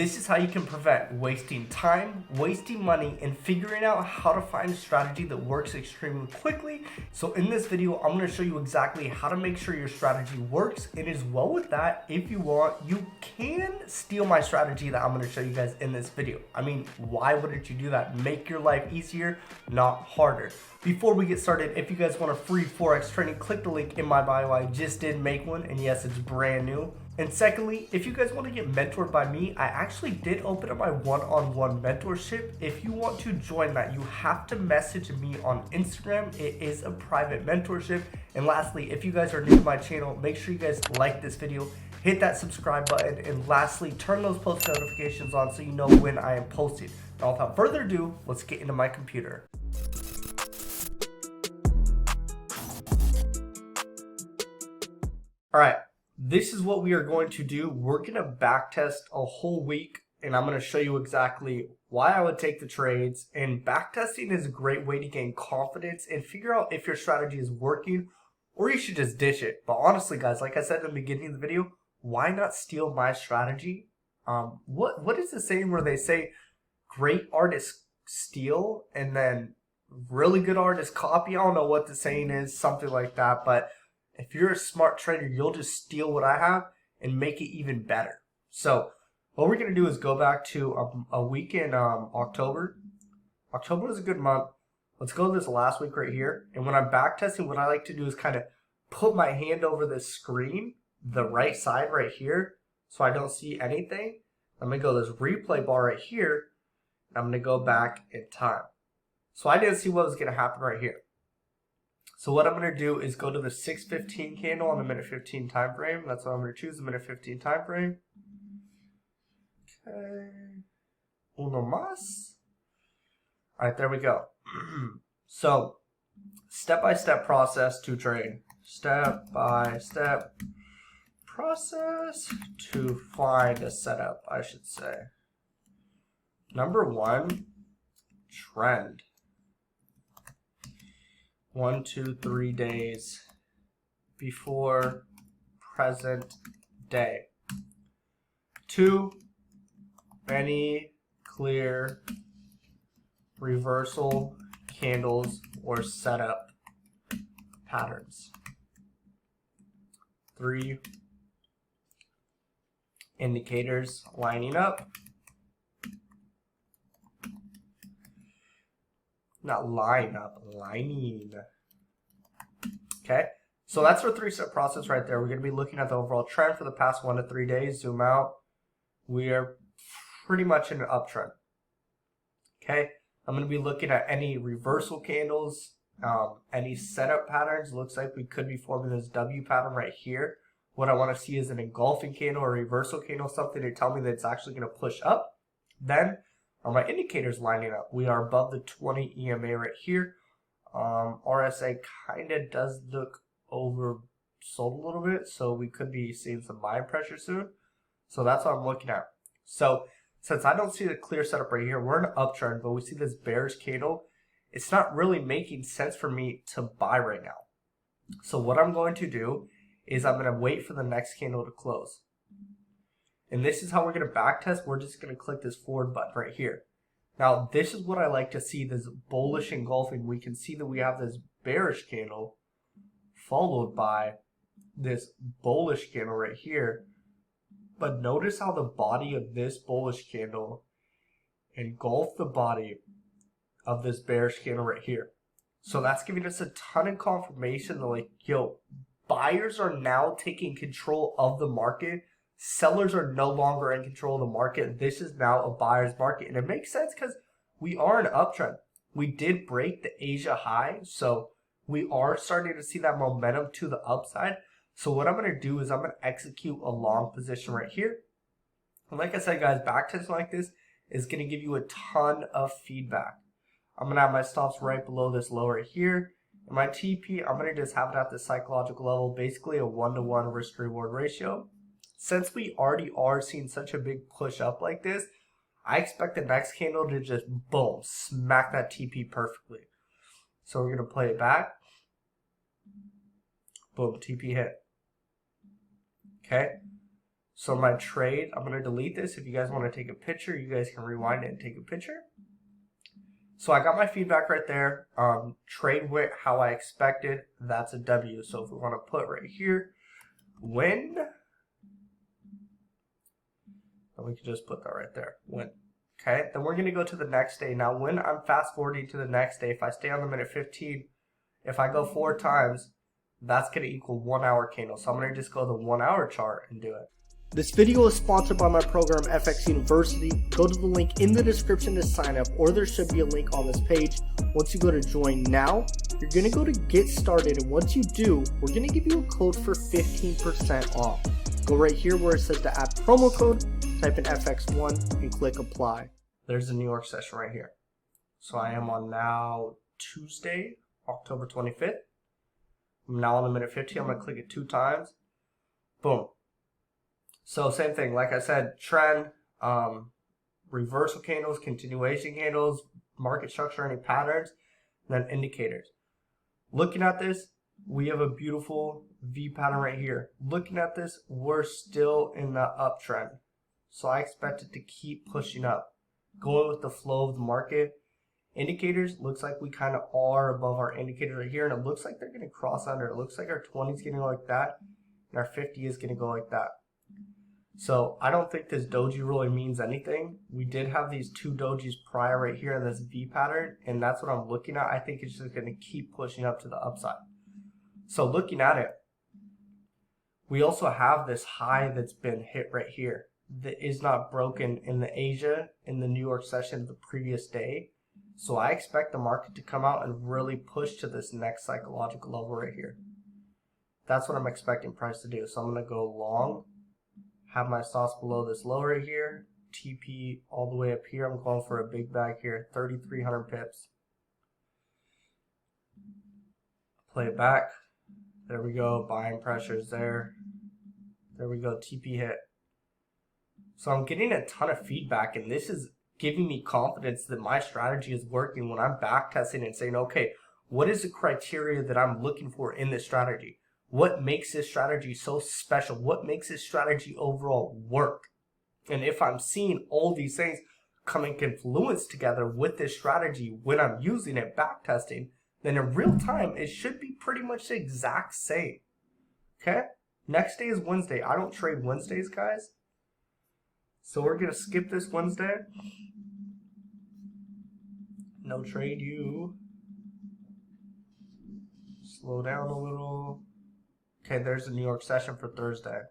This is how you can prevent wasting time, wasting money, and figuring out how to find a strategy that works extremely quickly. So in this video, I'm going to show you exactly how to make sure your strategy works. And as well with that, if you want, you can steal my strategy that I'm going to show you guys in this video. I mean, why wouldn't you do that? Make your life easier, not harder. Before we get started, if you guys want a free Forex training, click the link in my bio. I just did make one, and yes, it's brand new. And secondly, if you guys want to get mentored by me, I actually did open up my one-on-one mentorship. If you want to join that, you have to message me on Instagram. It is a private mentorship. And lastly, if you guys are new to my channel, make sure you guys like this video, hit that subscribe button, and lastly, turn those post notifications on so you know when I am posting. Now, without further ado, let's get into my computer. All right. This is what we are going to do. We're going to backtest a whole week, and I'm going to show you exactly why I would take the trades. And backtesting is a great way to gain confidence and figure out if your strategy is working, or you should just ditch it. But honestly, guys, like I said in the beginning of the video, why not steal my strategy? What is the saying where they say great artists steal and then really good artists copy? I don't know what the saying is, something like that, but if you're a smart trader, you'll just steal what I have and make it even better. So what we're going to do is go back to a week in October. October is a good month. Let's go to this last week right here. And when I'm backtesting, what I like to do is kind of put my hand over the screen, the right side right here, so I don't see anything. I'm going to go to this replay bar right here, and I'm going to go back in time. So I didn't see what was going to happen right here. So what I'm going to do is go to the 6:15 candle on the minute 15 time frame. That's what I'm going to choose, the minute 15 time frame. Okay. Uno más. All right, there we go. So step-by-step process to trade. Step-by-step process to find a setup, I should say. Number one, trend. 1, 2, 3 days before present day. 2, any clear reversal candles or setup patterns. 3, indicators lining up. Not line up, lining. Okay, so that's our 3-step process right there. We're going to be looking at the overall trend for the past 1 to 3 days. Zoom out. We are pretty much in an uptrend. Okay, I'm going to be looking at any reversal candles, any setup patterns. Looks like we could be forming this W pattern right here. What I want to see is an engulfing candle or reversal candle, something to tell me that it's actually going to push up. Then are my indicators lining up? We are above the 20 EMA right here. RSA kind of does look oversold a little bit, so we could be seeing some buying pressure soon. So that's what I'm looking at. So since I don't see the clear setup right here, we're in an uptrend, but we see this bearish candle. It's not really making sense for me to buy right now. So what I'm going to do is I'm going to wait for the next candle to close. And this is how we're going to backtest. We're just going to click this forward button right here. Now, this is what I like to see, this bullish engulfing. We can see that we have this bearish candle followed by this bullish candle right here. But notice how the body of this bullish candle engulfed the body of this bearish candle right here. So that's giving us a ton of confirmation that, like, yo, buyers are now taking control of the market. Sellers are no longer in control of the market. This is now a buyer's market. And it makes sense because we are in an uptrend. We did break the Asia high. So we are starting to see that momentum to the upside. So what I'm going to do is I'm going to execute a long position right here. And like I said, guys, backtesting like this is going to give you a ton of feedback. I'm going to have my stops right below this low right here. And my TP, I'm going to just have it at the psychological level, basically a 1-to-1 risk-reward ratio. Since we already are seeing such a big push up like this, I expect the next candle to just, boom, smack that TP perfectly. So we're going to play it back. Boom, TP hit. Okay. So my trade, I'm going to delete this. If you guys want to take a picture, you guys can rewind it and take a picture. So I got my feedback right there. Trade went how I expected. That's a W. So if we want to put right here, win, then we can just put that right there, win. Okay, then we're going to go to the next day. Now when I'm fast forwarding to the next day, if I stay on the minute 15, if I go 4 times, that's going to equal 1 hour candle. So I'm going to just go to the 1 hour chart and do it. This video is sponsored by my program FX University. Go to the link in the description to sign up, or there should be a link on this page. Once you go to join now, you're going to go to get started, and once you do, we're going to give you a code for 15% off. Go right here where it says to add promo code, type in FX1 and click apply. There's the New York session right here. So I am on now Tuesday, October 25th. I'm now on the minute 15. I'm going to click it 2 times. Boom. So same thing, like I said, trend, reversal candles, continuation candles, market structure, any patterns, and then indicators. Looking at this, we have a beautiful V pattern right here. Looking at this, we're still in the uptrend. So I expect it to keep pushing up. Going with the flow of the market. Indicators, looks like we kind of are above our indicators right here, and it looks like they're going to cross under. It looks like our 20 is going to go like that, and our 50 is going to go like that. So I don't think this doji really means anything. We did have these 2 dojis prior right here in this V pattern, and that's what I'm looking at. I think it's just going to keep pushing up to the upside. So looking at it, we also have this high that's been hit right here that is not broken in the Asia in the New York session the previous day. So I expect the market to come out and really push to this next psychological level right here. That's what I'm expecting price to do. So I'm going to go long. Have my stops below this low right here, TP all the way up here. I'm going for a big bag here, 3,300 pips. Play it back. There we go, buying pressures there. There we go, TP hit. So I'm getting a ton of feedback, and this is giving me confidence that my strategy is working when I'm back testing and saying, okay, what is the criteria that I'm looking for in this strategy? What makes this strategy so special? What makes this strategy overall work? And if I'm seeing all these things come in confluence together with this strategy when I'm using it, back testing, then in real time, it should be pretty much the exact same. Okay? Next day is Wednesday. I don't trade Wednesdays, guys. So we're going to skip this Wednesday. No trade you. Slow down a little. Okay, there's the New York session for Thursday.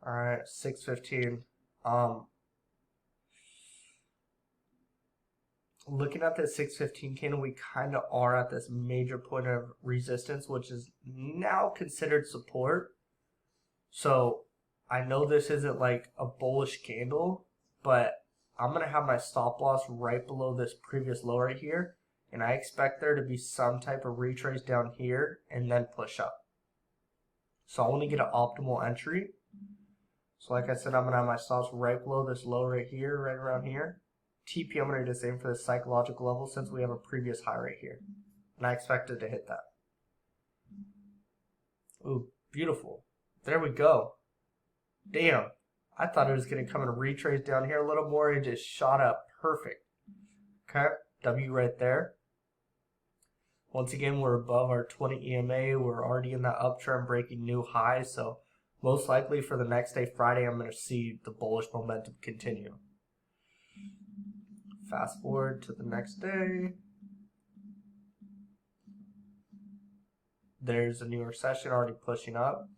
All right, 6:15. Looking at this 6:15 candle, we kind of are at this major point of resistance, which is now considered support. So I know this isn't like a bullish candle, but I'm going to have my stop loss right below this previous low right here. And I expect there to be some type of retrace down here and then push up. So I want to get an optimal entry. So like I said, I'm going to have my stops right below this low right here, right around here. TP, I'm going to do the same for the psychological level since we have a previous high right here. And I expect it to hit that. Ooh, beautiful. There we go. Damn. I thought it was going to come and retrace down here a little more. It just shot up perfect. Okay, W right there. Once again, we're above our 20 EMA. We're already in that uptrend, breaking new highs. So most likely for the next day, Friday, I'm going to see the bullish momentum continue. Fast forward to the next day. There's the New York session already pushing up.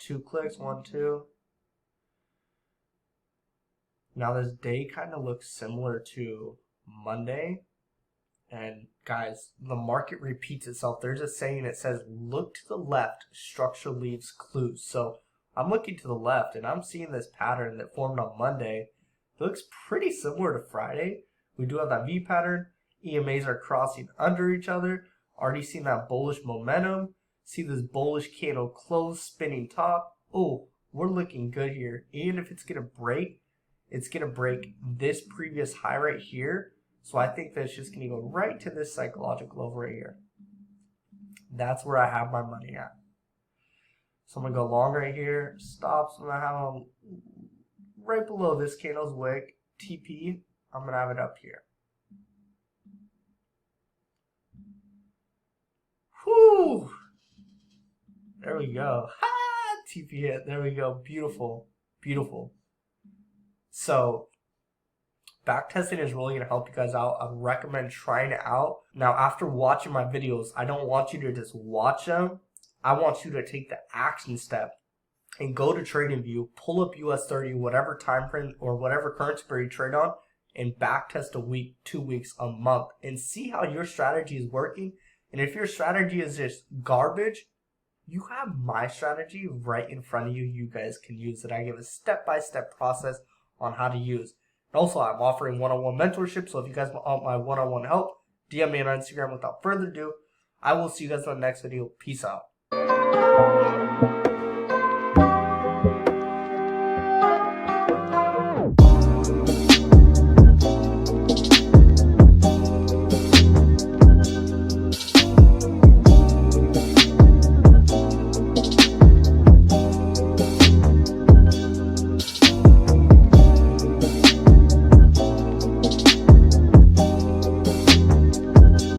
2 clicks, 1, 2. Now this day kind of looks similar to Monday. And guys, the market repeats itself. There's a saying that says, look to the left, structure leaves clues. So I'm looking to the left and I'm seeing this pattern that formed on Monday. It looks pretty similar to Friday. We do have that V pattern. EMAs are crossing under each other. Already seen that bullish momentum. See this bullish candle close, spinning top. Oh, we're looking good here. And if it's going to break, it's going to break this previous high right here. So I think that's just going to go right to this psychological level right here. That's where I have my money at. So I'm going to go long right here. Stops. I'm going to have them right below this candle's wick. TP. I'm going to have it up here. Whew. There we go. Ha! TP hit. There we go. Beautiful. Beautiful. So backtesting is really going to help you guys out. I recommend trying it out. Now, after watching my videos, I don't want you to just watch them. I want you to take the action step and go to TradingView, pull up US30, whatever time frame or whatever currency pair you trade on, and backtest a week, 2 weeks, a month, and see how your strategy is working. And if your strategy is just garbage, you have my strategy right in front of you. You guys can use it. I give a step-by-step process on how to use. And also, I'm offering one-on-one mentorship, so if you guys want my one-on-one help, DM me on Instagram. Without further ado, I will see you guys on the next video. Peace out.